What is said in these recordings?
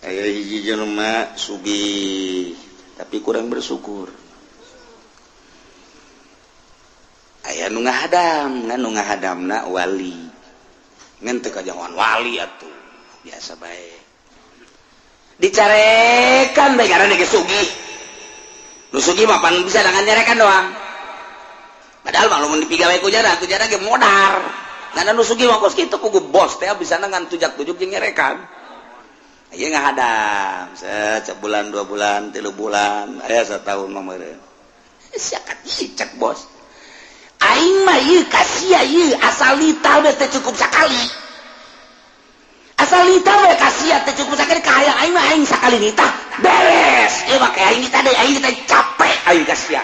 aya hiji jelema sugih tapi kurang bersyukur. Aya nu ngahadamna wali. Ngan teu kajangan wali atuh. Biasa bae. Dicarekan bae karena ge sugih. Nu sugih mah pan bisa dengan nyarekan doang. Padahal mah lamun dipigawe ku jarang ge modar. Karena nu sugih mah kos kitu kudu bos teh bisa dengan tujak-tujuk jeung nyarekan. Aya ngahadam, sebulan 2 bulan 3 bulan, aya satahun mah meureun. Siakat cicak bos. Aing mah ieu kasia ieu asal lita teh cukup sakali. Asal lita we kasia teh cukup sakali ka hayang aing mah aing sakali nita beres. Ieu mah kayak aing nita deui aing teh capek aing kasia.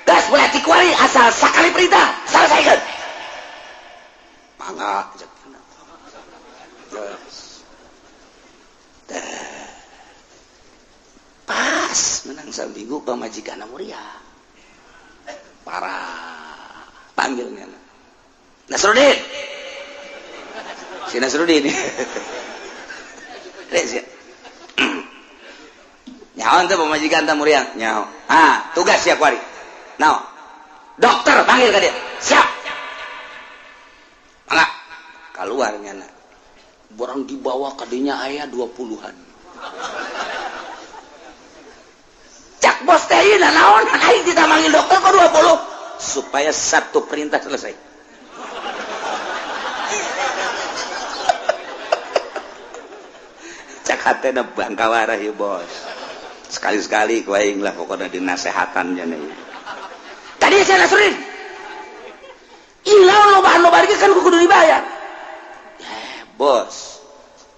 Gas boleh tikuari asal sakali perintah selesaikeun. Mangga cek. Pas menang saminggu pamajikanna muria. Parah. Panggilnya Nasruddin. Si Nasruddin. Nyaon teh pamajikan teh muria. Nyaho. Tugas sia kuari. Naon? Dokter panggil ka dia. Siap. Mangga. Keluar nyana. Borang dibawa ka dinya aya 20-an. Cak bos teh ieu naon? Aing ditamangil dokter kok 20. Supaya satu perintah selesai. Cak hatena bangkawara ya bos. Sekali-sekali ku aing lah pokoknya dinasehatan nya nih. Tadi saya Nasruddin. Ilau loba-loba kan kudu dibayar. Bos.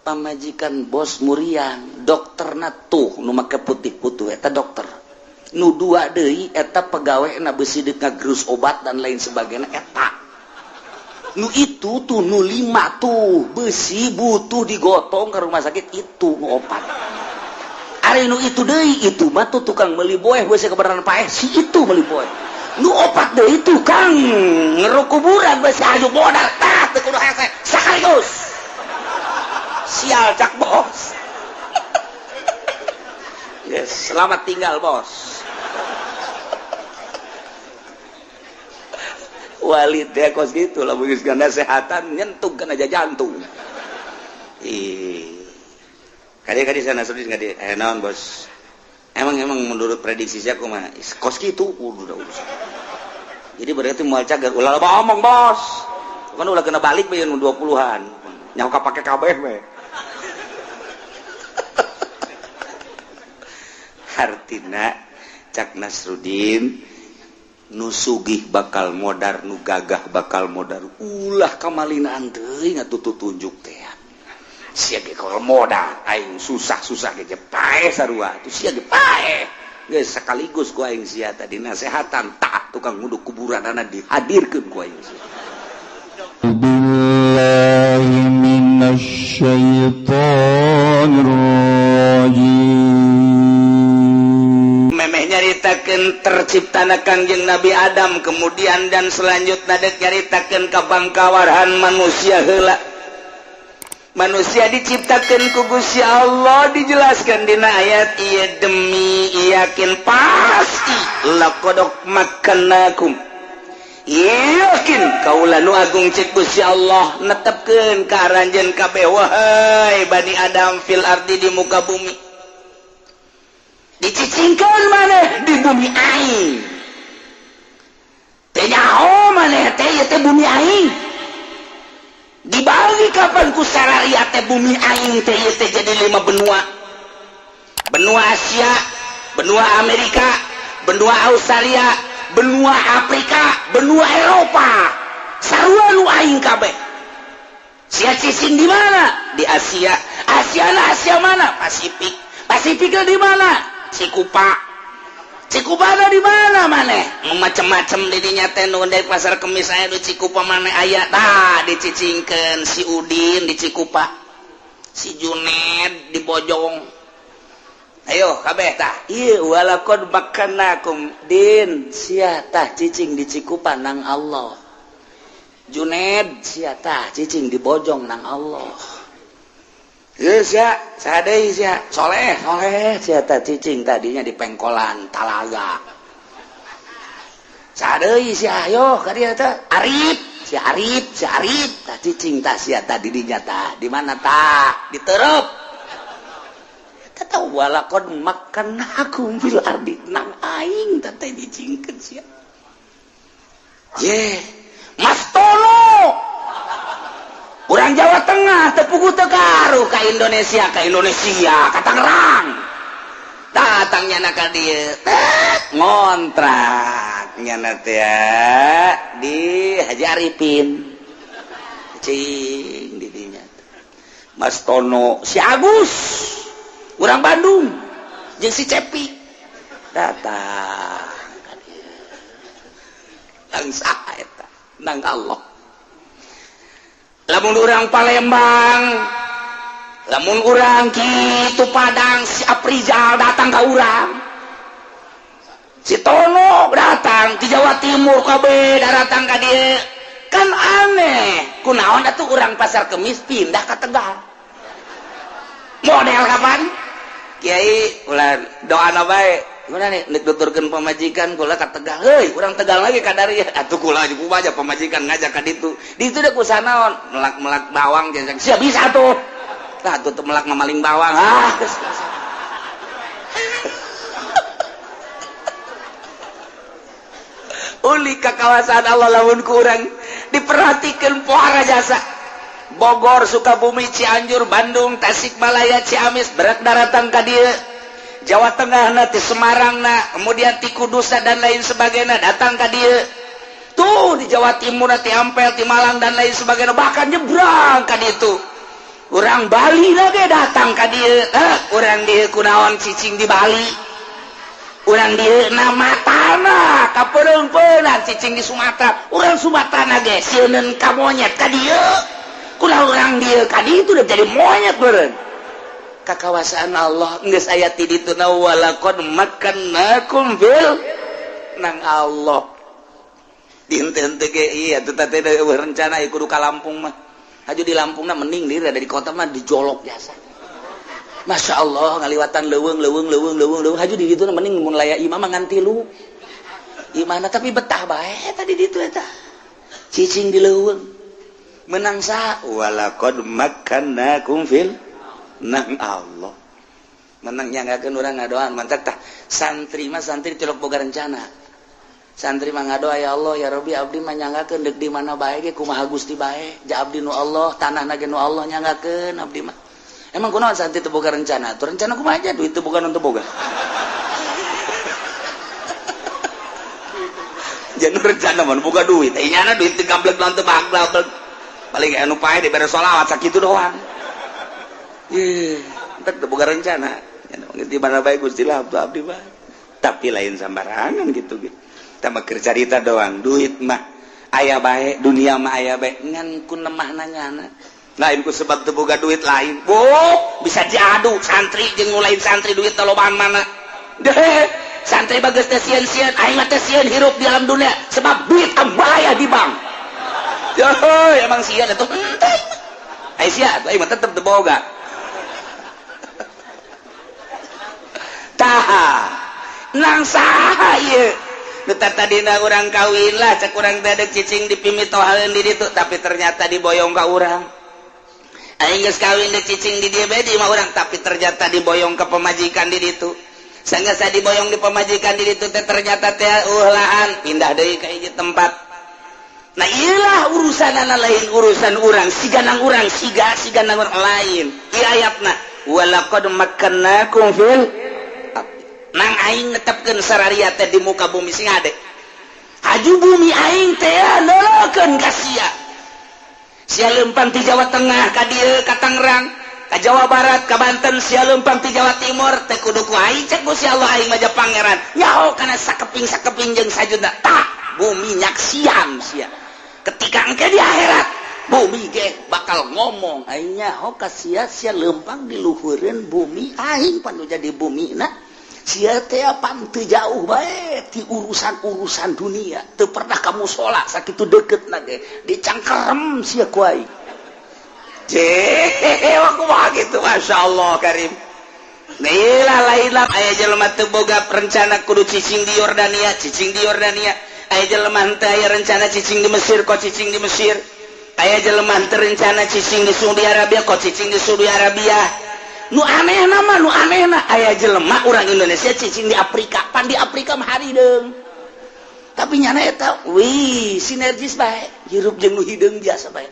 Pamajikan bos muriang, dokterna tuh nu make putih-putih eta dokter. Nu dua deui eta pegawena beusi deuk ngagerus obat dan lain sebagainya eta. Nu itu tuh nu 5 tuh beusi butuh digotong ke rumah sakit itu nu opat. Ari nu itu deui itu mah tuh tukang meuli boeh beusi kebenaran paeh si itu meuli boeh. Nu opat deui tukang ngeru kuburan beusi aju modal tah teu kudu hese sakaligus. Sial cak bos. Yes, selamat tinggal bos. Walid ya kos gitu lah begitu kan kesehatan nyentuh kan aja jantung. Kali-kali sana Nasruddin kali naon bos. Emang menurut prediksi saya mah kos gitu udah urusan. Jadi berarti moal cager ulah loba omong bos. Kan ulah kena balik bae 20-an. Nyaho kapake kabeh we. Artina cak Nasruddin nu sugih bakal modar nu gagah bakal modar ulah kamalinaan teuing atuh tunjuk teh sia ge kalau modal aing susah-susah ge pae sarua atuh sia ge pae geus sakaligus ku aing sia tadi nasehatan tak tukang nguduk kuburanana dihadirkeun ku aing sia. Billahi minasyaitonir rajim. Nyaritakeun terciptana Kangjeng Nabi Adam kemudian dan selanjutnya dek nyaritakeun ka bangkawarhan manusia heula. Manusia diciptakeun ku Gusti Allah dijelaskan dina ayat ieu demi yakin pasti laqad makkanakum. Yakin kaula nu agung cek Gusti Allah netepkeun ka aranjeun kabeh wahai Bani Adam fil ardi di muka bumi. Dicicingkeun maneh di bumi aing. Teh nyaho maneh teh bumi aing. Dibagi kapan ku sararia teh bumi aing teh jadi 5 benua. Benua Asia, benua Amerika, benua Australia, benua Afrika, benua Eropa. Sarua nu aing kabeh. Sia cicing di mana? Di Asia. Asia mana? Pasifik. Pasifiknya di mana? Cikupa ada di mana maneh? Macem-macem di dinya teh nu dari pasar Kemis aya di Cikupa maneh aya tah dicicingkeun si Udin di Cikupa. Si Juned di Bojong. Ayo kabeh tah. Ieu walaqad makkanakum din sia tah cicing di Cikupa nang Allah. Juned sia tah cicing di Bojong nang Allah. soleh cicing tadinya di pengkolan talaga Arif cicing tadi dinyata di mana tak diterup tahu walakon makan aku fil ardi nang aing tete dicingkeun sia Mas Tono urang Jawa Tengah tepugu Tegaru ka Indonesia ka Tangerang datangnya ka dieu ngontrak nyana teh di Haji Arifin cing di dinya Mas Tono si Agus urang Bandung jeung si Cepi datang ka dieu nang saha eta nang Allah lamun urang Palembang lamun urang kitu Padang si Aprizal datang ka urang si Tono datang di Jawa Timur kabeh datang ka dieu kan aneh kunaon atuh urang Pasar Kemis pindah ka Tegal model kapan Kiai ulah doana bae gimana nih nek nuturkeun pamajikan kula ka Tegal heuy urang Tegal lagi kadari atuh kula juga aja pamajikan ngajak ka ditu ditu deh kusanaon melak bawang jeung sia bisa tuh tah tuh melak mamaling bawang geus uli ka kawasan Allah lamun ku urang diperhatikeun pohara jasa Bogor, Sukabumi, Cianjur, Bandung, Tasikmalaya, Ciamis berat daratan ka dieu Jawa Tengah na ti Semarang na kemudian ti Kudus dan lain sebagainya datang ka dieu tuh di Jawa Timur na ti Ampel, ti Malang dan lain sebagainya bahkan nyebrang ka ditu urang Bali lagi datang ka dieu urang dieu kunaon cicing di Bali urang dieu na Matana kapereung-peunan cicing di Sumatera urang Sumatera ge sieun ka monyet ka dieu kulah urang dieu ka ditu udah jadi monyet beureun kakawasan Allah geus aya ti ditu na walaqad makkannakum fil nang Allah dinten teh ge ieu atuh teh rencana kudu ka Lampung mah haju di Lampungna mending diri ada di kota mah dijolok jasa Masya Allah ngaliwatan leuweung haju di ditu mending mun laya imam ngan 3 imana tapi betah bae tadi ditu eta cicing di leuweung menang sa walaqad makkannakum fil nang Allah menang nyanggakeun urang ngadoan mantap tah santri mah santri tilok boga rencana santri mah ngadoa ya Allah ya Rabbi abdi mah nyanggakeun deuk di mana bae ge kumaha Gusti bae ja abdi nu Allah tanahna ge nu Allah nyanggakeun abdi mah emang kunaon santri teu boga rencana tuh rencana kumaha aja duit teu boga nu teu boga jangan rencana mah boga duit inyana duit teu gablek lan teu baglak paling anu pae dibere sholawat sakitu doang entar teu boga rencana di mana bae Gusti lah abdi bae tapi lain sambarangan gitu kita mah keur carita doang duit mah aya bae dunia mah aya bae ngan ku nemah nanyana lain ku sebab teu boga duit lain bisa diadu santri jeung nu lain santri duit teh lobaan mana deh santri bageus teh sieun-sieun aing mah teh sieun hirup di alam dunia sebab duit aya di bank emang sia atuh entah ai sia aing mah tetep teu boga tah nang saha ieu nu tadina urang kawin lah cek urang dadek cicing dipimitohaeun di ditu tapi ternyata diboyong ka urang aing geus kawin deuk cicing di dieu bae di mah urang tapi ternyata diboyong ke pemajikan di ditu sanggeus diboyong di pemajikan di ditu teh ternyata teh lahan pindah deui ka hiji tempat nah iyalah urusanana lain urusan urang siganang urang siganang urang lain ieu ayatna walaqad makkannakum fil nang aing netepkeun sararia teh di muka bumi sing ade haju bumi aing teh neulekeun ka sia leumpang ti Jawa Tengah ka dieu ka Tangerang ka Jawa Barat ka Banten sia leumpang ti Jawa Timur teh kudu ku aing cek Gusti Allah aing mah pangeran nyaho kana sakeping jeung sajuna tah bumi nyaksian sia ketika engke di akhirat bumi ge bakal ngomong aing nyaho ka sia leumpang di luhureun bumi aing panu jadi bumina sia teh pan teu jauh bae ti urusan dunia teu pernah kamu sholat sakitu deuketna ge dicangkerem sia ku aing aku mah gitu, masya Allah karim. Lain aya jelema teu boga rencana kudu cicing di Yordania, aya jelema teu aya rencana cicing di Mesir, kok cicing di Mesir. Aya jelema teu rencana cicing di Saudi Arabia, kok cicing di Saudi Arabia. Nu anehna aya jelema urang Indonesia cicing di Afrika, pan di Afrika mah harideung. Tapi nyana eta sinergis bae, hirup jeung nu hideung biasa bae.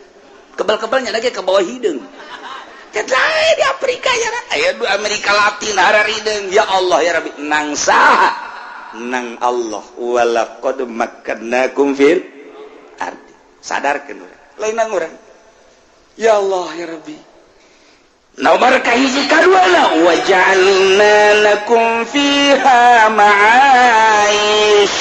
Kebal-kebal nyana ge ke bawah hideung. Lain di Afrika ya, aya di Amerika Latin hararideng. Ya Allah ya Rabbi, nang saha? Nang Allah. Walaqad makkannakum fil ardi. Sadarkeun urang. Lain nang urang. Ya Allah ya Rabbi. Nomor kahiji kaduana wa ja'alna lakum fiha ma'aish.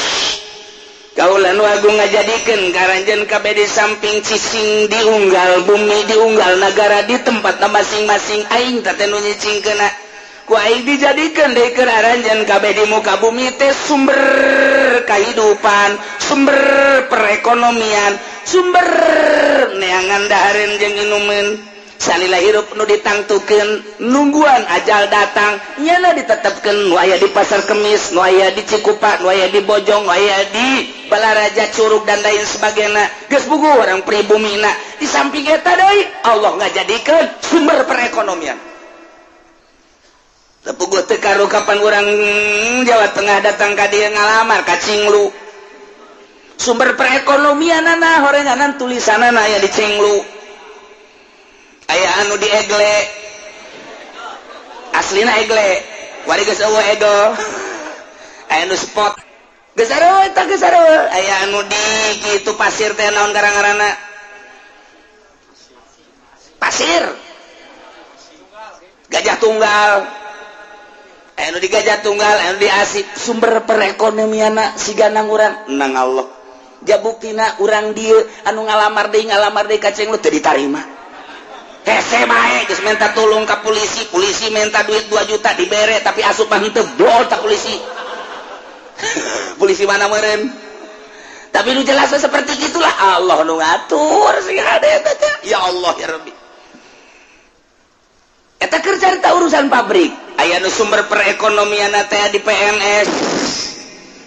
Kaulan wagung ngajadikeun karanjeun kabeh di samping cicing diunggal, bumi diunggal, negara di tempatna masing-masing aing teh nu nyicingkeunna. Ku aing dijadikeun deui keur aranjeun kabeh di muka bumi teh sumber kehidupan, sumber perekonomian, sumber neangan dahareun jeung inumeun. Salila hirup nu ditangtukeun nungguan ajal datang nyana ditetepkeun nu aya di Pasar Kemis, nu aya di Cikupa, nu aya di Bojong, nu aya di Balaraja, Curug dan lain sebagainya. Geus bugu orang pribumina. Di samping eta deui Allah ngajadikeun sumber perekonomian. Teu puguh teu karu kapan urang Jawa Tengah datang ka dieu ngalamar ka Cinglu. Sumber perekonomianna horenganan tulisanana aya di Cinglu. Aya anu di Egle, aslina Egle, wari geus eueuh Ego, aya anu spot, geus sareueuh eta geus sareueuh, aya anu di kitu pasir teh naon garang-garangna, pasir, Gajah Tunggal, aya anu di Gajah Tunggal, aya anu di Asik, sumber perekonomianna siga nang urang, nang Allah, jabuktina urang dieu anu ngalamar deui ka Cenglu teu ditarima. Hese bae geus minta tulung ka polisi, polisi minta duit 2 juta dibere tapi asup mah henteu bol tak polisi. Polisi mana meureun? Tapi nu jelas seperti gitulah Allah nu ngatur sing hade eta teh. Ya Allah ya Rabbi. Eta keur carita urusan pabrik. Aya nu sumber perekonomianna teh di PNS.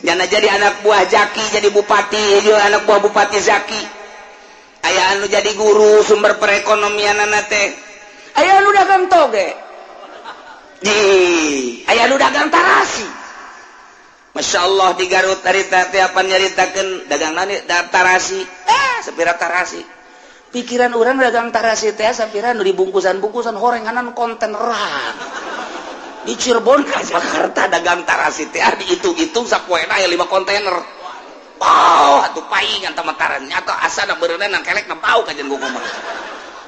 Jana jadi anak buah Jaki jadi bupati, jeung anak buah bupati Zaki. Aya anu jadi guru sumber perekonomianna teh. Aya anu dagang toge. Aya anu dagang tarasi. Masya Allah di Garut harita teh apa nyaritakeun dagang nani tarasi. Sapira tarasi. Pikiran urang dagang tarasi teh sapira nu dibungkusan-bungkusan horenganan konteneran. Di Cirebon ka Jakarta dagang tarasi teh diitung-itung sapoena aya 5 kontainer. Atuh paingan tamataran nyata asana beureunan nang kelek na pau kajen gua mah.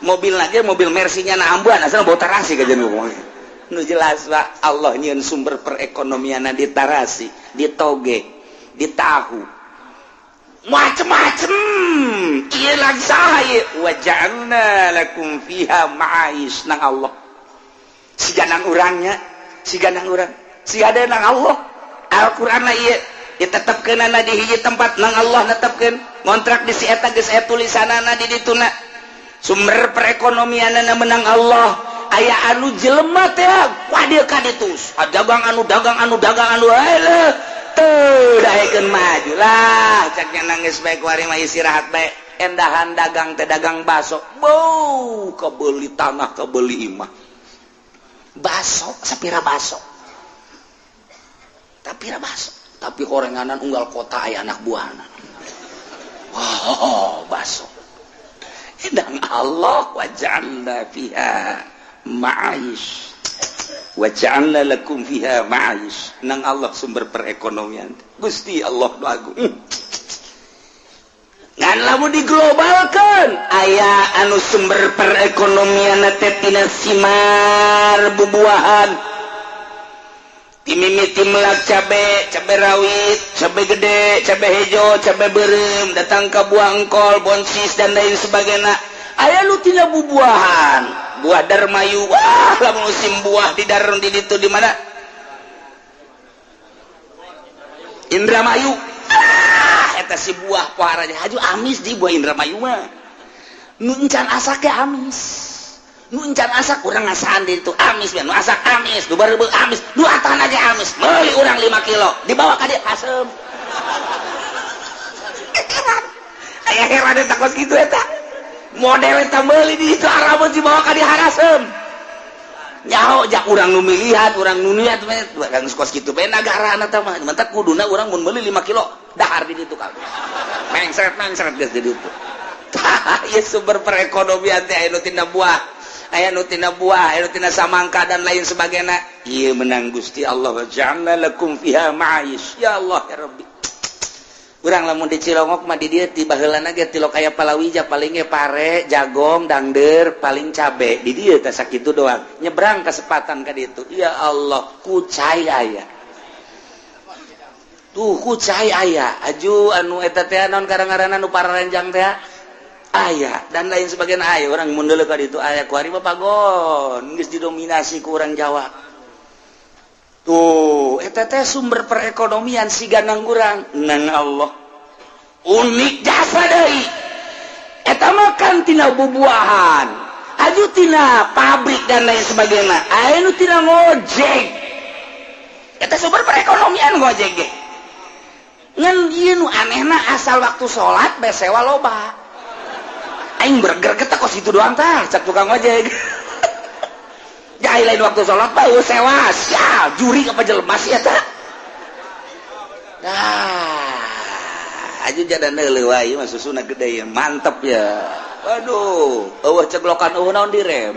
Mobil lagi mobil Mercy-nya na ambuan asana bau tarasi kajen gua mah. Nu jelas Pak Allah nyieun sumber perekonomianna di tarasi, di toge, di tahu. Macem-macem. Ieu lagi saha ieu? Wa ja'alna lakum fiha ma'aish nang Allah. Siga nang urangnya, siga nang urang. Siga ada nang Allah. Al-Qur'an ieu ditetepkeun di hiji tempat nang Allah netepkeun kontrak di si eta geus aya tulisanana di dituna sumber perekonomianna menang Allah. Aya anu jelema teh wadieu ka ditu dagang anu teu daekeun maju lah caknya nangis bae kuari mah istirahat bae endahan dagang teh dagang baso bau kebeuli tanah kebeuli imah baso sapira baso tapira baso tapi horenganan unggal kota aya anak buahna. Baso. Edang Allah wa ja'alna fiha ma'aish. Wa ja'alna lakum fiha ma'aish. Nang Allah sumber perekonomian. Gusti Allah nu agung. Ngan lamun diglobalkeun aya anu sumber perekonomian teh tina simar bubuahan. Timimiti melak cabe rawit, cabe gede, cabe hejo, cabe berem, datang ke buah engkol, bonsis dan lain sebagainya. Aya nu tina bubuahan, buah darmayu. Wah, lamun musim buah di darun di ditu di mana? Indramayu. Eta si buah pohara haju amis di buah Indramayu mah. Nu encan asake amis. nu encan asak urang ngasaan di itu amis nu asak amis nu bareubeuh amis nu atahan aja amis meuli urang 5 kilo dibawa ka dieu asem aya heran eta kos kitu eta model eta meuli di itu Arabun dibawa ka dieu harasem nyaho jak urang nu milihan urang nu niat kang kos kitu bae nagarana teh mah mantap kuduna urang mun meuli 5 kilo dahar di ditu ka mengseret geus di ditu ieu sumber perekonomian teh aya nu tina buah aya nu tina samangka dan lain sebagainya ieu menang Gusti Allah wa ja'alna lakum fiha ma'ayish ya Allah ya Rabbi urang lamun di Cilongok mah di dieu ti baheulana ge ti lokaya palawija paling ge pare jagong dangdeur paling cabe di dieu teh sakitu doang nyebrang kasepatan ka ditu ya Allah kucai aya tuh kucai aya aju anu eta teh naon ngaranna nu pararenjang teh aya dan lain sebagainya aya orang mundur ka ditu aya kuari mah pagon geus didominasi ku urang Jawa tuh eta teh sumber perekonomian siganang urang nang Allah unik jasa deui eta mah kan tina bubuahan aju tina pabrik dan lain sebagainya aya nu tina ngojek eta sumber perekonomian ngojek ge ngan ieu nu anehna asal waktu salat bae sewa loba aing berger kita kos itu doang tah cak tukang ojek jai lain waktu sholat pak sewa ya juri apa jelema sih eta nah aju jadan deuleu wae mah susuna gede ya mantep ya waduh eueuh ceglokan eueuh naon direm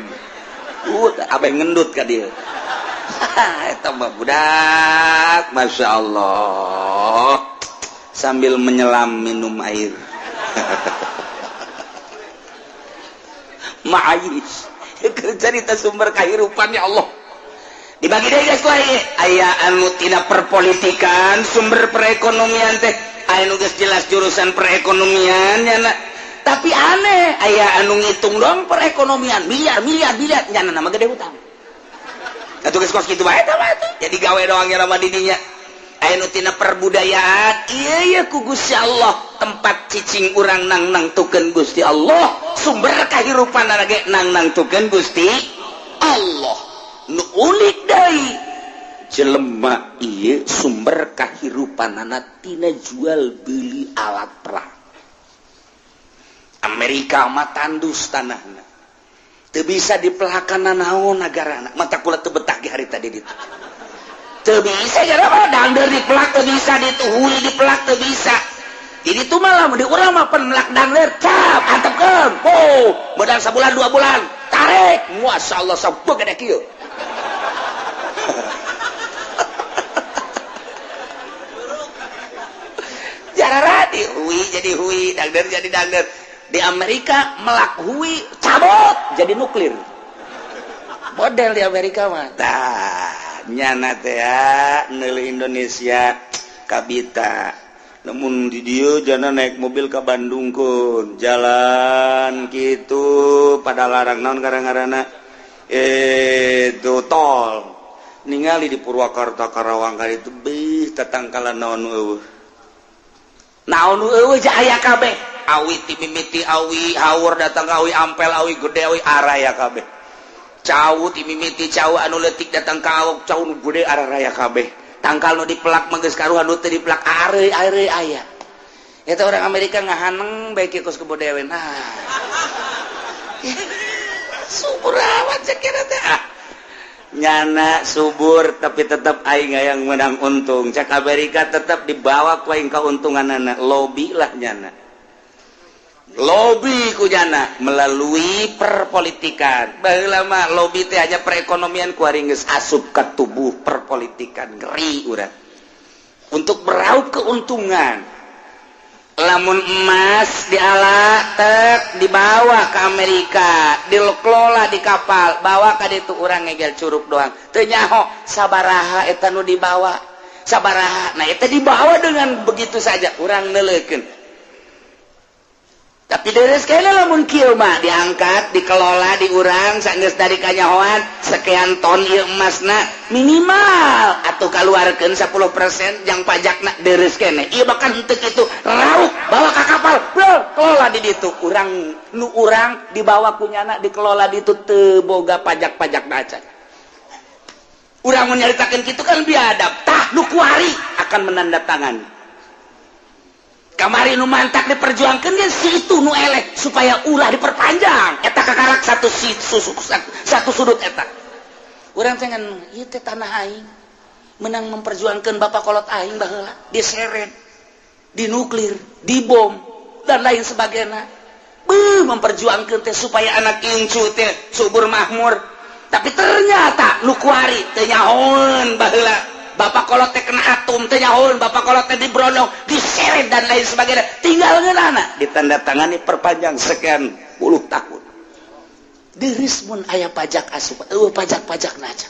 abeh ngendut ka dieu eta mah budak masyaallah sambil menyelam minum air ma'ayis cerita sumber kehidupan ya Allah dibagi deh guys aya anu tina perpolitikan sumber perekonomian teh aya nu geus jelas jurusan perekonomian nya tapi aneh aya anu ngitung dong perekonomian miliar nya nama gede hutang atuh geus kos kitu bae tah jadi gawe doang nya nama didinya aya nu tina perbudayaan ieu ku Gusti Allah tempat cicing urang nang-nangtukeun Gusti Allah sumber kahirupan ge nang-nangtukeun Gusti Allah nu unik deui jelema ieu sumber kahirupanana tina jual beli alat perang Amerika mah tandus tanahna teu bisa dipelakana naon nagarana mata kula teu betah ge harita di ditu teu bisa jarama dangdeur dipelak teu bisa dituhui dipelak teu bisa jadi itu malah di urang mah pen melak dangdeur cap antepkeun modal sabulan 2 bulan tarik masyaallah sabeu gede kieu jarara di hui jadi hui dangdeur jadi dangdeur di Amerika melak hui cabut jadi nuklir model di Amerika mah nyana teh neuli Indonesia kabita namun di dieu jana naik mobil ke Bandung kun jalan gitu pada larang naon ngaranna itu tol ningali di Purwakarta Karawang kali itu beuh tatangkalan naon eueuh aya kabeh awi ti mimiti awi haur datang awi ampel awi gede awi araya kabeh cau ti mimiti cau anu leutik datang ka awak cau nu gede araraya kabeh tangkal nu dipelak mah geus karuhan nu teu dipelak areuy aya eta orang Amerika ngahaneng bae kieu kos kebodewen subur amat cek eta teh nyana subur tapi tetap aing yang menang untung cek Amerika tetap dibawa ku aing kauntunganana lobby lah nyana lobby ku nyana melalui perpolitikan baheula mah lobby teh hanya perekonomian ku ari geus asup ka tubuh perpolitikan ngeri urang untuk meraup keuntungan lamun emas diala tek dibawa ke Amerika dikelola di kapal bawa ka ditu urang ngegel curug doang teu nyaho sabaraha eta nu dibawa sabaraha nah eta dibawa dengan begitu saja urang neuleukeun tapi deres kayaknya lamun kieu mah diangkat dikelola diurang saenggeus dari kanyahoan sekian ton ieu emasna minimal atuh kaluarkeun 10% jang pajakna deres kene ieu bahkan henteu kitu rauk bawa ka kapal kelola di ditu urang nu urang dibawa kunyana dikelola di ditu teu boga pajak-pajak acan urang mun nyaritakeun kitu kan biadab tah nu kuari akan menandatangani kamari nu mantak diperjuangkan kan si itu nu eleh supaya ulah diperpanjang eta kakarak satu sudut eta urang teh ngan ieu teh tanah aing menang memperjuangkan bapak kolot aing baheula diseret dinuklir dibom dan lain sebagainya memperjuangkan teh supaya anak incu teh subur makmur tapi ternyata nu kuari teh nyahoeun baheula bapak kolot teh kena atom teh nyahoeun bapak kolot teh dibrondong diseret dan lain sebagainya tinggal ngeunana ditandatangani perpanjang sekian puluh tahun deureus mun aya pajak asup pajak-pajak naja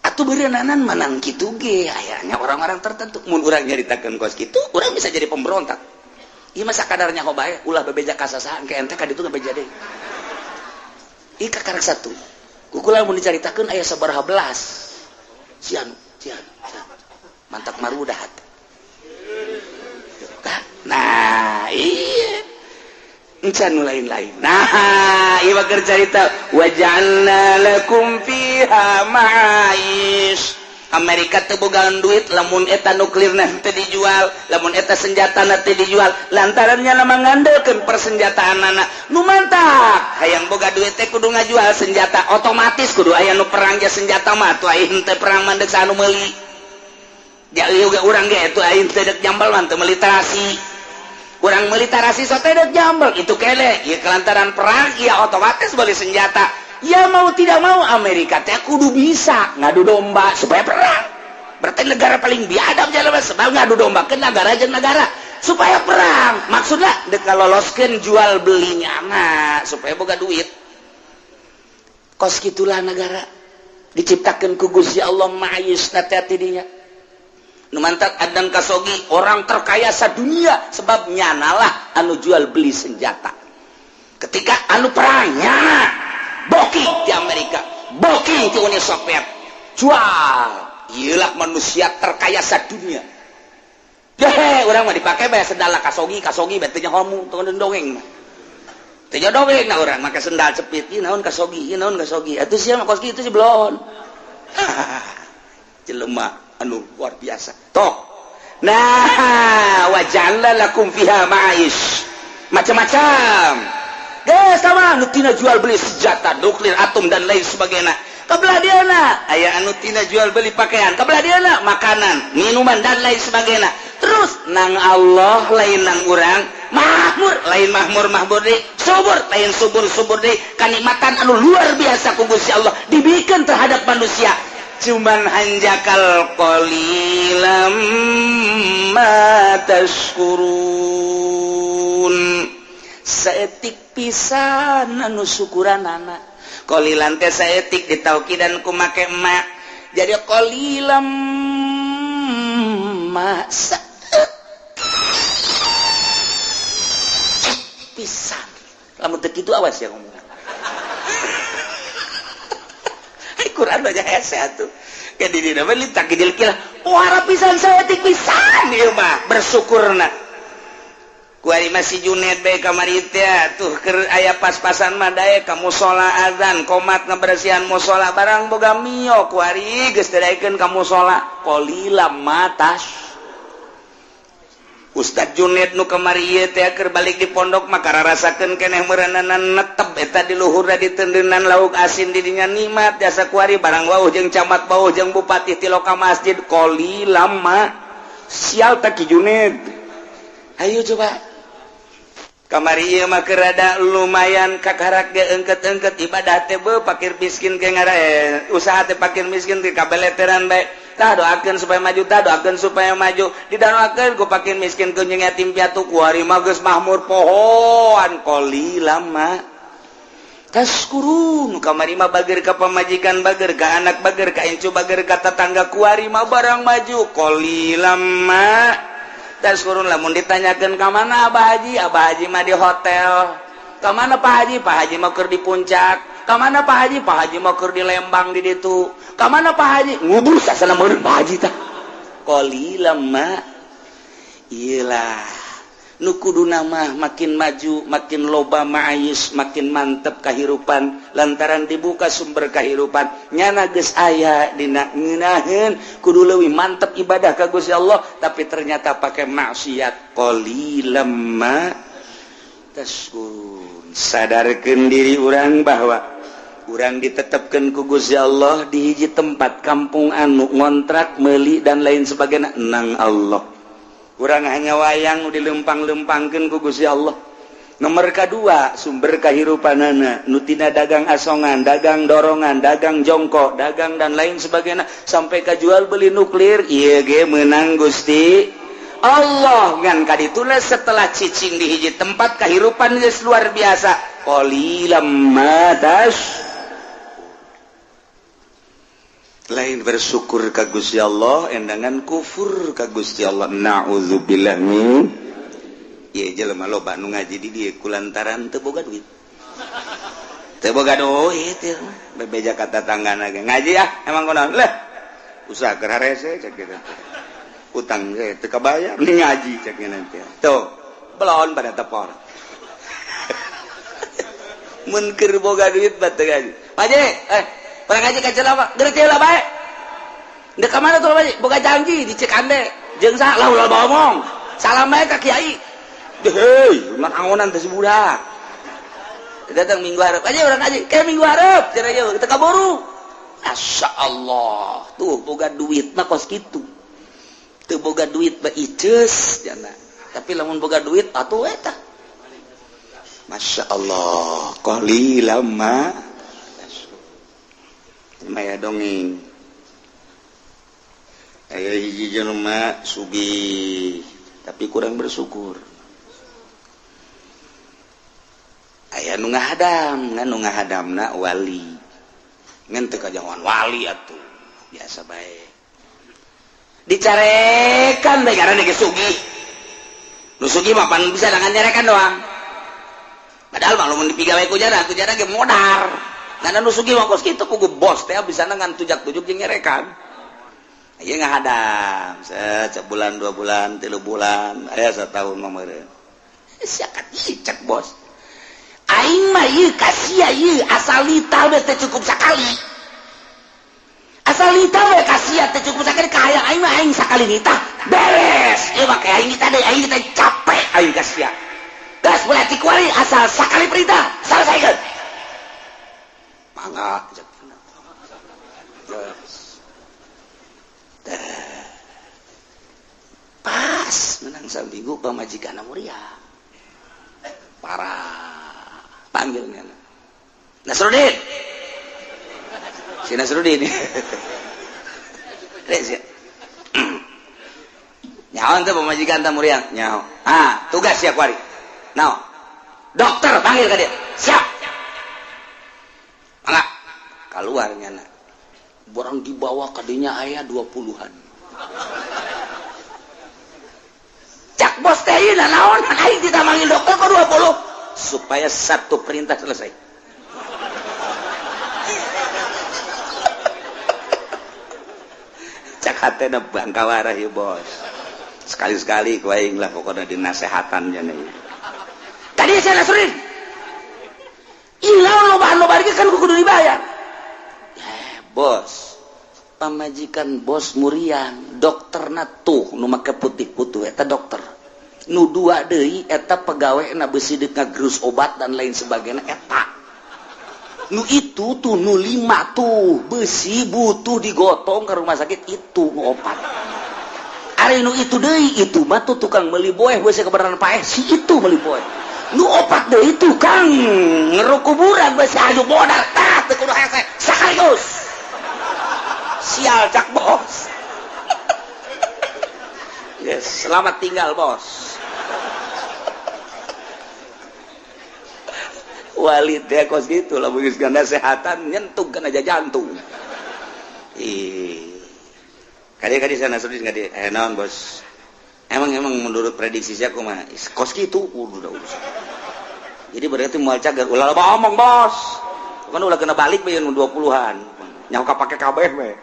atuh beureunanan menang kitu ge ayanya orang-orang tertentu mun urang nyaritakeun kos kitu urang bisa jadi pemberontak ieu mah sakadarnya bae ulah bebeja ka sasaha engke ente ka ditu ngabeja deui ieu kakarek satu kukula mun dicaritakeun aya sabaraha belas cian mantap marudah nah iya encan lain-lain nah iya bakal cerita waja'alna lakum fiha ma'aish Amerika teu bogaan duit lamun eta nuklirna teu dijual lamun eta senjatana teu dijual lantarannya nama ngandeukeun persenjataanna nu mantap hayang boga duit teh kudu ngajual senjata otomatis kudu aya nu perang ge senjata mah atuh aing teh perang mandeg sanu meuli jadi juga urang ge atuh aing teh deuk jambal mah teu meuli tarasi urang meuli tarasi so teh deuk jambal itu kele ieu kelantaran perang ieu otomatis beli senjata ya mau tidak mau Amerika teh kudu bisa ngadu domba supaya perang berarti negara paling biadab jalema sebab ngadu domba ke negara jeung negara supaya perang maksudnya dek kaloloskeun jual belinya nah supaya boga duit kos kitulah negara diciptakeun ku Gusti Allah ma'ayis tati dinya nu mantap adan kasogi orang terkaya sadunia sebab nyanalah anu jual beli senjata ketika anu perang nyana booking di Amerika booking di Uni Soviet jual iyalah manusia terkaya sadunia deh orang mah dipakai bayar sendal kasogi betenya homu tong dongeng mah teu dongeng na urang make sendal cepit ieu naon kasogi atuh sia mah koski itu si belon jelema anu luar biasa toh nah waja'alna lakum fiha ma'aish macam-macam sama anu tina jual beli senjata nuklir atom dan lain sebagainya kabelah diana aya anu tina jual beli pakaian kabelah diana makanan minuman dan lain sebagainya terus nang Allah lain nang urang makmur lain mahmur deui subur lain subur deui kanikmatan anu luar biasa ku Gusti Allah dibikin terhadap manusia cuman hanjakal qalilam ma tashkurun saeutik pisan anu syukuranana qalilan teh saeutik ditaukidan ku make ma jadi qalilam ma pisan lamun teu kitu awas ya ngomong Quran baca hese atuh ke di dina mah litakidil kila wara pisan saeutik pisan ieu mah bersyukurna kuari masih Junaid bae kamari teh tuh keur aya pas-pasan mah dae ka mushola azan komat ngabersihan mushola barang boga mio kuari geus daekeun ka mushola qalilam matas Ustaz Junaid nu kamari ieu teh keur balik di pondok mah kararasakeun keneh meureunana netep eta di luhurna ditendeunan lauk asin di dinya nikmat jasa kuari barang wauh jeung camat wauh jeung bupati ti loka masjid qalilam ma sial teh ki Junaid ayo coba kamari ieu mah keur rada lumayan kakarak ge eungket-eungket ibadah teh beuh fakir miskin ge ngara usaha teh fakir miskin teh kabeleteran bae tah doakeun supaya maju didoakeun ku fakir miskin ku jeung yatim piatu kuari mah geus mahmur pohon qalilam ma taskurun kamari mah bager ka pamajikan bager ka anak bager ka incu bager ka tetangga kuari mah barang maju qalilam ma tas kurun lamun ditanyakeun ka mana Abah Haji mah di hotel. Ka mana Pak Haji? Pak Haji mah keur di puncak. Ka mana Pak Haji? Pak Haji mah keur di Lembang di ditu. Ka mana Pak Haji? Ngubur sasana meureun Pak Haji tah. Qalilam ma. Iyalah. Nu kuduna mah makin maju, makin loba ma'ayis, makin mantep kahirupan lantaran dibuka sumber kahirupan. Nyana geus aya dina ngeunaheun kudu leuwih mantep ibadah ka Gusti Allah, tapi ternyata pakai maksiat. Qalilam ma tashkurun. Sadarkeun diri urang bahwa urang ditetepkeun ku Gusti Allah di hiji tempat kampung anu ngontrak meuli dan lain sebagainya nang Allah. Urang hanya wayang dilempang-lempangkeun ku Gusti Allah. Nomor kedua, sumber kahirupanana nu tina dagang asongan, dagang dorongan, dagang jongkok, dagang dan lain sebagainya sampai ka jual beli nuklir, ieu ge meunang Gusti Allah. Ngan kadituna setelah cicing di hiji tempat kahirupan geus luar biasa. Qalilam ma lain bersyukur ka Gusti Allah endangan kufur ka Gusti Allah. Nauzubillah min ieu jelema loba nu ngaji di dieu kulantaran teu boga duit. Teu boga duit ieu bebeja ka tatanggana ge ngaji emang kunaon leh usaha keur harese cek kitu. Utang ge teu kabayar mending ngaji cek nanti. Tuh belon pada tepor. Mun keur boga duit bae ngaji. Pak Haji Orang ngaji ka jelema, geus teh lah bae. Dek ka mana tuh bae? Boga janji di Cikande. Jeung saha lah ulah ngomong. Salam bae ka kiai. Heuh, rumah angonan teh budak. Datang minggu hareup. Aja urang ngaji, kayak minggu hareup cenah ieu teu kaburu. Masyaallah. Tuh boga duit mah kos kitu. Teu boga duit mah iceus jana. Tapi lamun boga duit atuh eta. Masyaallah. Qalilam ma maya dongeng aya hiji jelema sugih tapi kurang bersyukur. Aya nu ngahadam, ngan nu ngahadamna wali. Ngan teu kajangan wali atuh, biasa bae. Dicarekan bae ngaranna ge sugih. Nu sugih mah pan bisa dengan nyarekan doang. Padahal mah lamun dipigawe ku jana ge modar. Karena nu sugih mah kos kitu pugu bos teh bisa ngan tujak-tujuk jeung nyerekan. Ieu ngahadam, sebulan 2 bulan, 3 bulan, aya satahun mah meureun. Siakat cek bos. Aing mah ieu kasia ieu asal lita we teh cukup sakali. Asal lita we kasia teh cukup sakali ka hayang aing mah aing sakali nita beres. Ieu mah kayak aing nita deui aing nita capek aing kasia. Gas boleh tikuari asal sakali perintah selesaikeun. Mangga pas menang saminggu pamajikan muria parah panggilnya Nasruddin si Nasruddin nyaon teh pamajikan tamuria nyaho tugas siap wari naon dokter panggil ka dia siap mangga kaluarnya na borang dibawa kadinya aya 20-an cak bos teh ieu naon aing ditamanggil dokter ke 20 supaya satu perintah selesai. Cak hatena bangkawarah ieu bos. Sekali-sekali ku aing lah pokona dinasehatan nya nih. Tadi saya Nasruddin. Ilaun loba-loba kan kudu dibayar. Bos. Pamajikan bos murian, dokterna tuh nu make putih-putih eta dokter. Nu dua deui eta pegawena beusi deuk ngagerus obat dan lain sebagainya eta. Nu itu tuh nu 5 tuh beusi butuh digotong ke rumah sakit itu obat. Ari nu itu deui itu mah tuh tukang meuli boeh beusi kebenaran paeh si itu meuli boeh. Nu obat deui tukang ngeru kuburan beusi aju modal tah teu kudu hese sakaligus. Sial cak bos. Yes, selamat tinggal bos. Walid teh kos gitu lah geus ganda sehatan nyentuh kana jantung. Kadi sana Nasruddin kadi naon bos. emang menurut prediksi saya kumaha kos kitu udah urusan. Jadi berarti moal cager ulah loba omong bos kan ulah kena balik bae 20-an nyawa kapake kabeh we.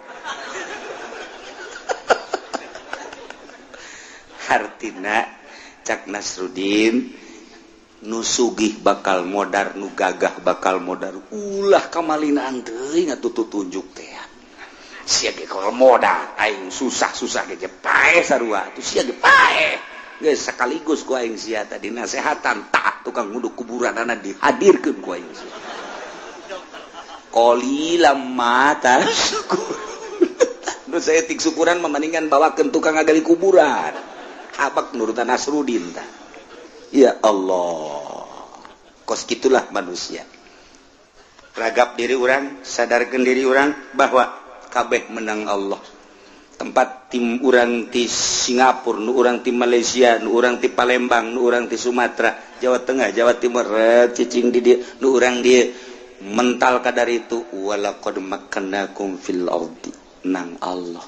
Artina cak Nasrudin nu sugih bakal modar nu gagah bakal modar ulah kamalinaan teuing atuh tunjuk teh sia ge kalau modal aing susah-susah ge pae sarua atuh sia ge pae geus sakaligus ku aing sia tadi nasehatan tak tukang nguduk kuburanana dihadirkeun ku aing sia qalilam mata syukur nu saya tik syukuran mamaningan bawakeun tukang ngagali kuburan habak nurutan Nasrudin tah ya Allah kos gitulah manusia ragap diri orang sadarkan diri orang bahwa kabeh menang Allah tempat tim urang di Singapura nu urang di Malaysia nu urang di Palembang nu urang di Sumatera Jawa Tengah Jawa Timur cicing di dia nu urang dia mental kadar itu walaqad makkannakum fil ardi nang Allah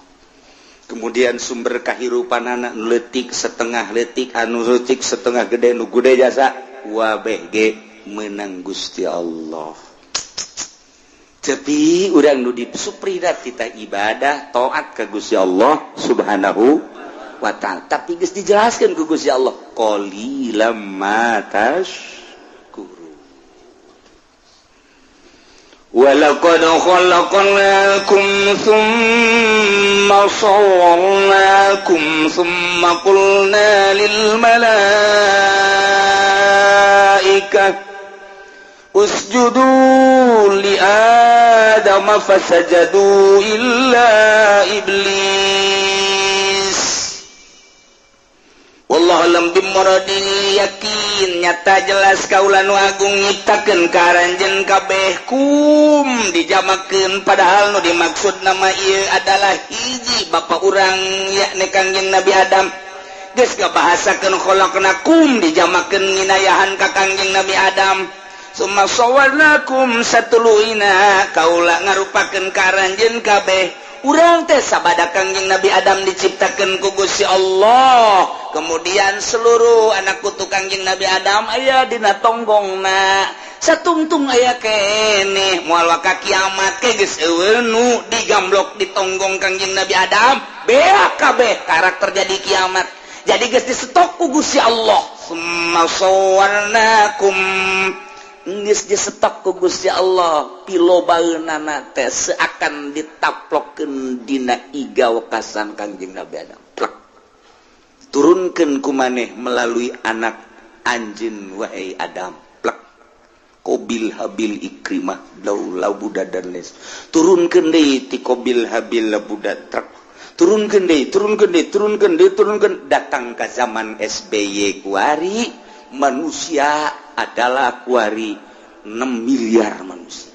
kemudian sumber kahirupan anak letik setengah letik anu letik setengah gede nu gede jasa wabeh ge menang Gusti Allah tapi urang nu disupridat kita ibadah taat ka Gusti Allah Subhanahu wa taala tapi geus dijelaskeun ku Gusti Allah qalilam ma tashkurun walaqad khalaqnakum thumma sawwarnakum thumma qulna lil malaikati usjudu li Adam fasajadu illa iblis wallahu lam bimuradin yakin nyata jelas kaula nu agung nyiptakeun karanjeun kabeh kum dijamakeun padahal nu dimaksud nama ieu adalah hiji bapa urang yakni Kangjeng Nabi Adam geus ngabahasakeun khalaqnakum dijamakeun nginayahan ka Kangjeng Nabi Adam summa sawarnakum satuluina kaula ngarupakeun karanjeun kabeh urang teh sabada Kangjeng Nabi Adam diciptakeun ku Gusti Allah kemudian seluruh anak putu Kangjeng Nabi Adam aya dina tonggongna satungtung aya keneh moal ka kiamat ke geus eueuh nu digamblok di tonggong Kangjeng Nabi Adam beak kabeh karakter jadi kiamat jadi geus disetok ku Gusti Allah summa sawarnakum geus disetok ku Gusti Allah pilobaeunana teh seakan ditaplokkeun dina iga wekasan Kangjeng Nabi Adam plek turunkeun ku maneh melalui anak anjeun wahai Adam plek Qabil Habil Ikrimah laulau budak dan les turunkeun deui ti Qabil Habil budak truk turunkeun deui turunkeun datang ka zaman SBY kuari manusia adalah kuari 6 miliar manusia.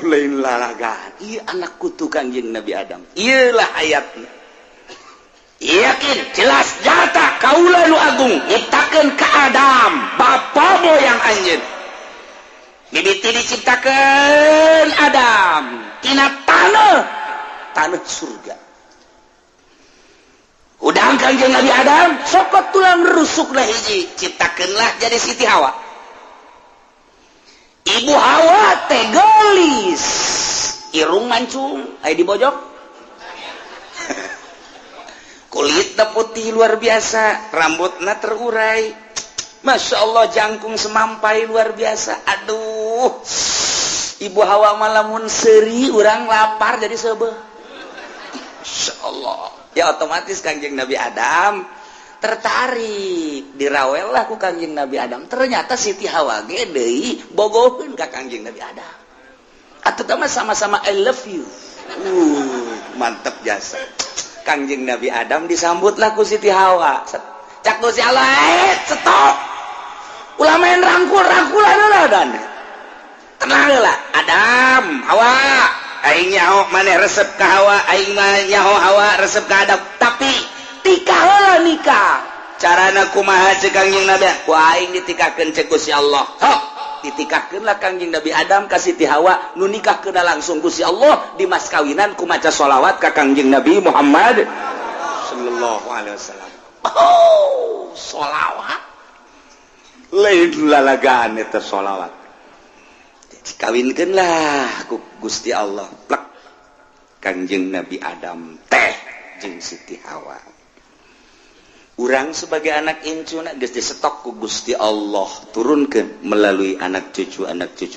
Lain lalagaan. Iya anak kutu Kangjeng Nabi Adam. Iyalah ayatnya. Yakin, jelas, nyata, kaula nu agung nyiptakeun ka Adam, bapa moyang anjeun. Mimiti diciptakeun Adam tina tanah surga. Udang Kangjeng Nabi Adam sokot tulang rusuklah hiji ciptakeunlah jadi Siti Hawa Ibu Hawa teh gelis irung mancung aya di bojok kulitna putih luar biasa rambutna terurai Masya Allah jangkung semampai luar biasa aduh Ibu Hawa malamun seuri urang lapar jadi seubeuh Masya Allah ya otomatis Kangjeng Nabi Adam tertarik dirawel lah ku Kangjeng Nabi Adam ternyata Siti Hawa ge deui bogoheun ka Kangjeng Nabi Adam atuh mah sama-sama I love you mantep jasa Kangjeng Nabi Adam disambutlah ku Siti Hawa cak Gusti Allah stop ulah main rangkul-rangkulan dan tenang lah Adam Hawa aing nyaho maneh resep ka Hawa aing mah nyaho Hawa resep ka Adam tapi tikah heula nikah carana kumaha ceuk Kangjeng Nabi ku aing ditikahkeun ceuk Gusti Allah sok ditikahkeunlah Kangjeng Nabi Adam ka Siti Hawa nu nikahkeunna langsung Gusti Allah di mas kawinan ku maca sholawat ka Kangjeng Nabi Muhammad sallallahu sallallahu alaihi wasallam. Oh, sholawat lain lalagaan eta sholawat. Kawinkeunlah ku Gusti Allah plek Kanjeng Nabi Adam teh jeung Siti Hawa. Urang sebagai anak incuna geus disetok ku Gusti Allah turunkeun melalui anak cucu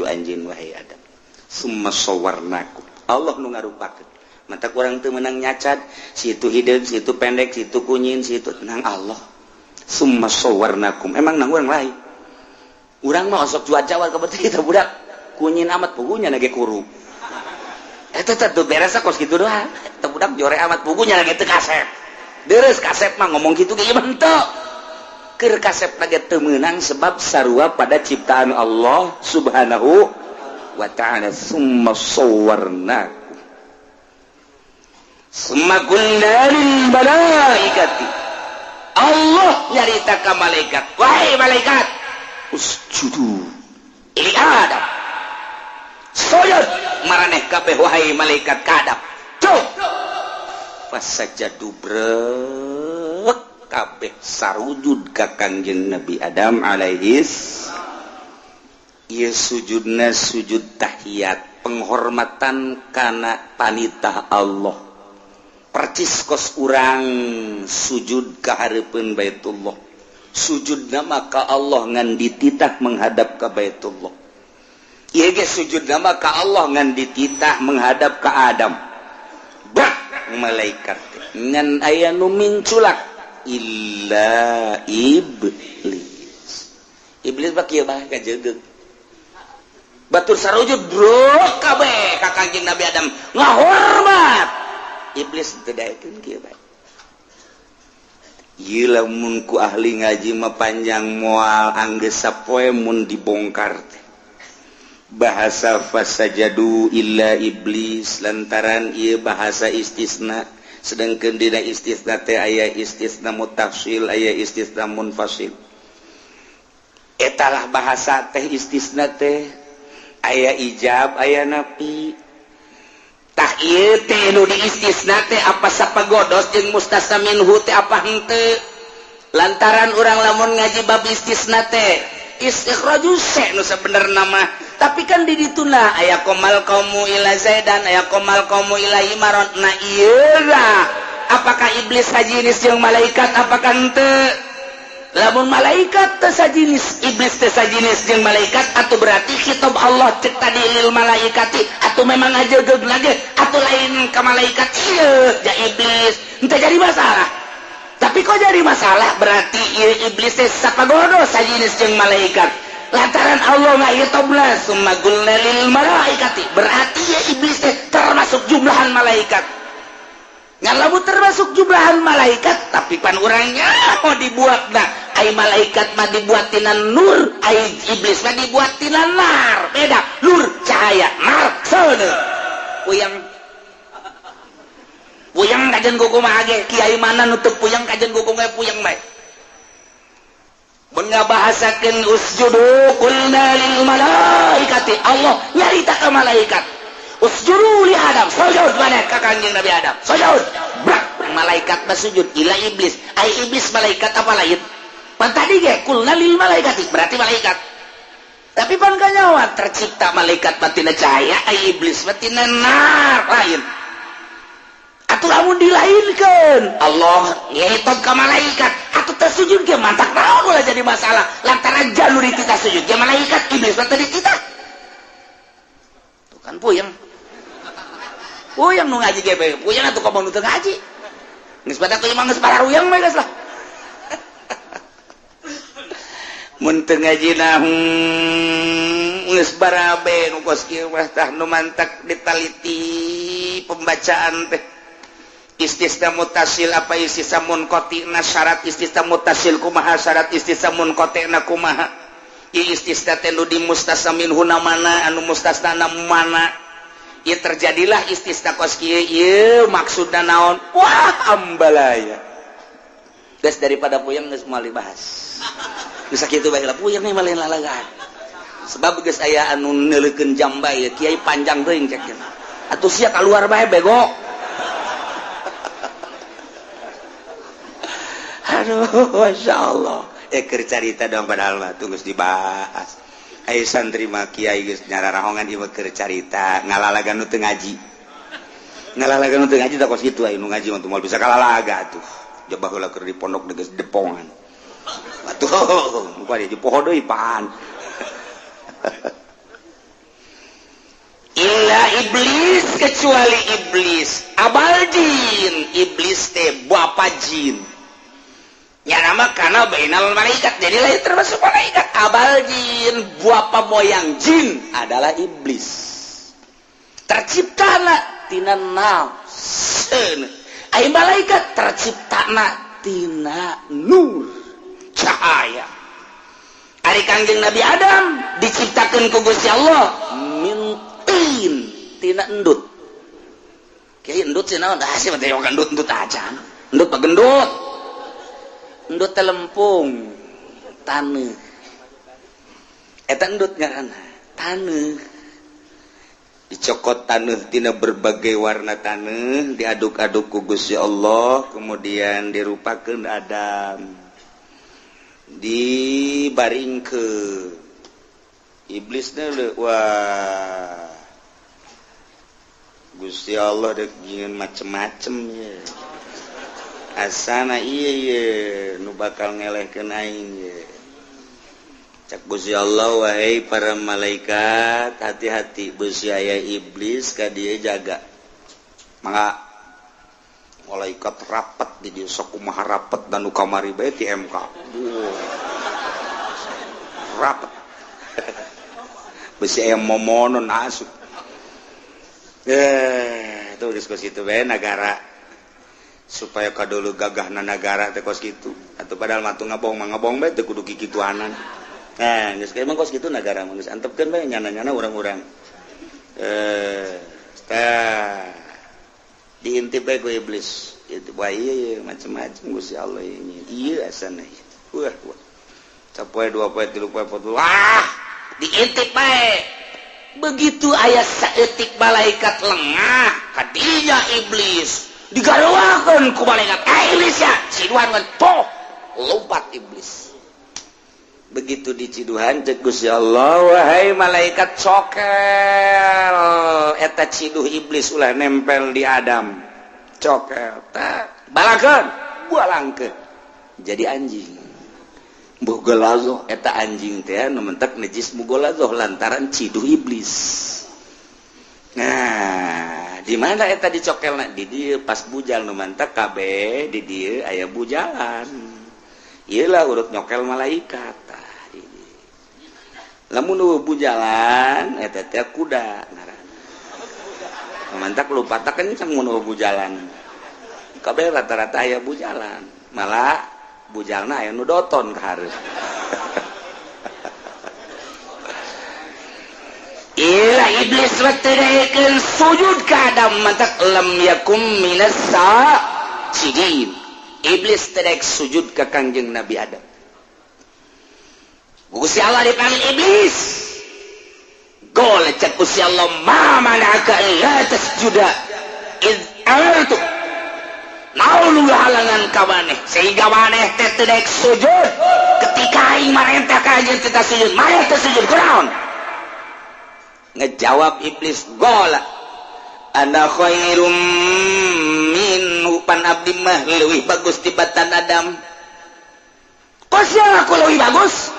anjeun wahai Adam. Summa sawarnakum. Allah nu ngarupakeun. Mata urang teu meunang nyacad, si itu hideung, si itu pendek, si itu kunyin, si itu nang Allah. Summa sawarnakum. Emang nang urang lain. Urang mah osok jual jawar ka beuti teh budak. Kunyin amat pugunya nage kuru. Eta teh beres kos kitu doang. Teh budak jore amat pugunya nage teu kasep. Deres kasep mah ngomong gitu ge bentuk. Keur kasep lagi teu meunang sebab sarua pada ciptaan Allah Subhanahu wa ta'ala. Summa sawarnakum. Summa qulna lil malaikati. Allah nyarita ka malaikat. Wahai malaikat, usjudu li Adam. Sujud maraneh kabeh wahai malaikat ka Adam. Cuk. Fasajadu brek kabeh sarujud ka Kanjeng Nabi Adam alaihis. Ieu sujudna sujud tahiyat, penghormatan kana panitah Allah. Percis kos urang sujud ka hareupeun Baitullah. Sujudna maka Allah ngan dititah menghadap ka Baitullah. Ieu ge sujudna maka Allah ngan dititah menghadap ka Adam. Brak malaikat ngan aya nu minculak illa iblis. Iblis bak kieu bae kajeudeuh. Batur sarujud bro kabeh ka Kanjeng Nabi Adam ngahormat. Iblis teu daekeun kieu bae. Ieu lamun ku ahli ngaji mah panjang moal anggeus sapoe mun dibongkar teh. Bahasa fasajadu illa iblis lantaran ieu bahasa istisna, sedangkeun dina istisna teh aya istisna mutafsil aya istisna munfasil. Etalah bahasa teh istisna teh aya ijab aya nafi. Tah ieu teh nu di istisna teh apa sapagodos jeung mustasna minhu teh apa henteu. Lantaran urang lamun ngaji bab istisna teh istikhrajus nu sabenerna mah. Tapi kan di dituna aya komal kaumu ila zaidan aya komal kaumu ila imaron. Nah ieu lah apakah iblis sajinis jeung malaikat apakah henteu? Lamun malaikat teh sajinis iblis teh sajinis jeung malaikat atuh berarti kitab Allah cek tadi lil malaikati atuh memang ajegeug lagi atuh lain ka malaikat ieu ja iblis henteu jadi masalah. Tapi kok jadi masalah berarti ieu iblis teh sapagodo sajinis jeung malaikat. Lantaran Allah ngahitobna summa qulna lil malaikati berarti ya iblis teh termasuk jumlahan malaikat. Ngan lamun termasuk jumlahan malaikat tapi pan urangnya mau dibuatna ai malaikat mah dibuat tina nur, ai iblis mah dibuat tina nar. Beda, nur cahaya, nar seuneu. Puyang kajen gugu mah age kiai mana nu teu puyang kajen gugu ge puyang bae. Mun ngabahasakeun usjudu qulna lil malaikati Allah nyarita ka malaikat. Usjudu li Adam, sujud maneh ka Kanjeng Nabi Adam. Sujud. Brak malaikat mah sujud ila iblis. Ai iblis malaikat apa lain? Pan tadi ge qulna lil malaikati berarti malaikat. Tapi pan kanyawa tercipta malaikat batina cahaya, ai iblis batina nar lain. Atuh lamun dilainkeun Allah ngehitob ka malaikat atuh teh sujud ge mantak naon ulah jadi masalah lantaran jalur dititah sujud ge malaikat iblis teh dititah. Tuh kan puyeng nu ngaji ge bae puyeng atuh ka nu teu ngaji geus badak teh mah geus pararuyang bae geus lah. Mun teu ngaji nah geus barabe nu kos kieu mah tah nu mantak ditaliti pembacaan teh. Istisna mutasil apa istisna munqatina syarat istisna mutasil kumaha syarat istisna munqatina kumaha ieu istisna teh nu di mustasna minhu mana anu mustasna mana ieu terjadilah istisna kos kieu ieu maksudna naon wah ambalaya geus daripada puyeng geus moal dibahas geus sakitu bae lah puyeng mah lain lalagaan sebab geus aya anu neuleukeun jam bae kiai panjang teuing cek atuh sia kaluar bae bego. aduh Masya Allah carita dong padahal mah tunggu dibahas ayo santri mah kiai geus nyararahongan ieu keur carita ngalalagan nu teu ngaji tak kos kitu aya nu ngaji mah moal bisa kalalaga atuh coba heula keur di pondok geus depongan atuh muka dia poho deui paan illa iblis kecuali iblis abal jin iblis teh bapa jin ya nama karena bainal malaikat jadi lahir termasuk malaikat abal jin bapa moyang jin adalah iblis terciptana tina nafseun ai malaikat terciptana tina nur cahaya ari Kangjeng Nabi Adam diciptakeun ku Gusti Allah min tin tina endut kieu endut cenah dah sih teh endut aja endut pagendut endut teh lempung taneuh eta endut ngaranna taneuh dicokot taneuh tina berbagai warna taneuh diaduk-aduk ku Gusti Allah kemudian dirupakeun Adam dibaringkeun iblis teh wah Gusti Allah dek jieun macem-macem ya asana iya nu bakal ngelehkeun aing ye cak Gusti Allah wahai para malaikat hati-hati beus aya iblis ka dieu jaga mangga malaikat rapat di dieu sok kumaha rapat dan nu kamari bae ti MK rapat beus aya momonon asup tuh diskusi itu bae negara supaya kadulu gagahna negara teh kos kitu atuh padahal matu ngabong bae teu kudu kikituanan geus kae mah kos kitu negara mah geus antepkeun bae nyana-nyana urang-urang diintip bae ku iblis itu bae ieu macam-macam Gusti Allah ini ieu asana wah capoe 2 poe 3 poe 4 wah diintip bae begitu aya saeutik malaikat lengah kadinya iblis digarowakeun ku malaikat iblis ya ciduhan ngan poh lompat iblis begitu diciduhan ceuk Gusti Allah wahai malaikat cokel eta ciduh iblis ulah nempel di Adam cokel tak balakeun bualangkeun jadi anjing Bogolazo eta anjing teh nu mentek najis mugolazo lantaran ciduh iblis. Nah, di mana eta dicokelna di dieu pas bujal nu mentek kabeh di dieu aya bujalan. Ieu lah urut nyokel malaikat tah di dieu. Lamun nu bujalan eta teh kuda ngaranna. Nu mentek lupa tah kenceng mun bujalan. Kabeh rata-rata aya bujalan. Malah bujalna aya nu doton ka hareup. Ila iblis wateurekeun sujud ka Adam mantak lam yakum minas sajidin. Iblis terek sujud ka Kangjeng Nabi Adam. Gusti Allah dipanggil iblis. Gol cek Gusti Allah ma manaka la tasjuda id amartu. Naon halangan ka maneh sehingga maneh teh teu daek sujud ketika aing marentah ka anjeun teh sujud maneh teh sujud kunaon ngejawab iblis gola ana khairum minhu pan abdi mah leuwih bagus tibatan Adam kosnya aku leuwih bagus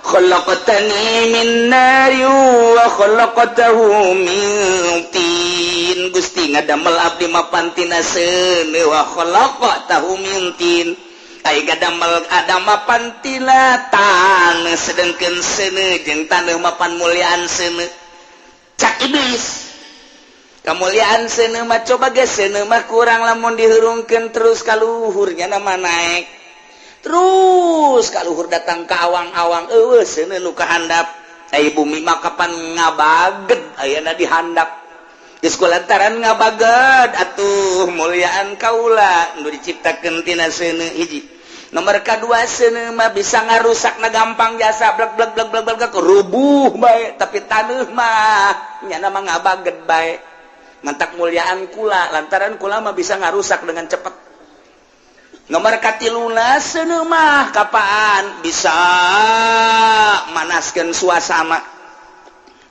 khalaqtani min nari wa khalaqtahu min tin Gusti ngadamel abdi mapan tina seuneu wa khalaqtahu min tin ai gadamel Adam mapan tina taneuh sedengkeun seuneu jeung taneuh mapan mulyaan seuneu cak iblis kamuliaan seuneu mah coba ge seuneu mah kurang lamun dihurungkeun terus ka luhur nya mah naek terus ka luhur datang ka awang-awang eueuh seuneu nu kahandap ai bumi mah kapan ngabaged ayeuna dihandap geus kulantaran ngabaged atuh mulyaan kaula nu diciptakeun tina seuneu hiji nomor kadua seuneu mah bisa ngarusakna gampang jasa blek rubuh bae tapi taneuh mah nya mah ngabaged bae mantak mulyaan kula lantaran kula mah bisa ngarusak dengan cepat nomor katiluna seuneu mah kapaan bisa manaskeun suasana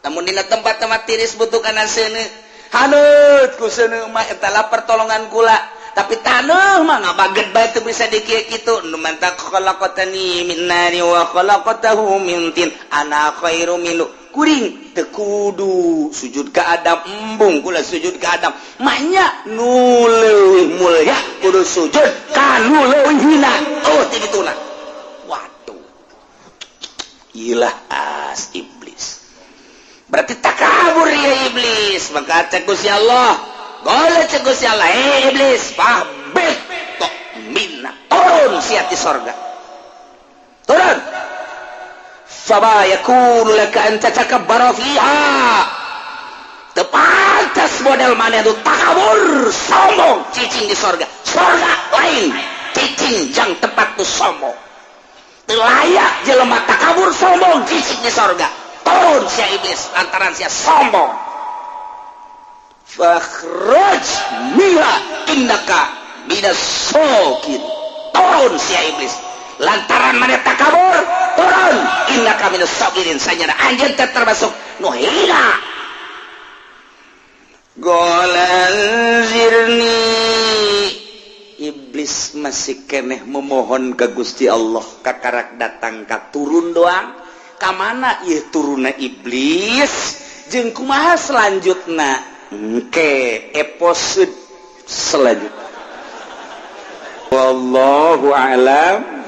namun dina tempat-tempat tiris butuh kana seuneu haneut ku seuneu mah eta lah pertolongan kula tapi taneuh mah ngabaget bae teu bisa dikieu kitu nu manta khalaqatani min nari wa khalaqatahu min tin ana khairu minhu kuring teu kudu sujud ka Adam embung kula sujud ka Adam mahnya nu leuwih mulya kudu sujud ka nu leuwih hina oh ti dituna waduh ilah as iblis berarti takabur ya iblis maka cek Gusti Allah golek cek Gusti Allah iblis pahbet tok minna turun sia ti sorga turun fama yakunu laka an tatakabbara fiha tepantas model mana itu takabur sombong cicing di sorga lain cicing jang tempat tu sombong telayak jelema takabur sombong cicing di sorga turun sia iblis lantaran sia sombong fakhruj minha innaka minas sokin turun sia iblis lantaran mana takabur turun innaka minas sabirin sanyana anjeun teh termasuk nu hina golanzirni iblis masih keneh memohon ke Gusti Allah kakarak datang ka turun doang ka mana ieu turunna iblis jeung kumaha selanjutna engke episode selanjutnya wallahu alam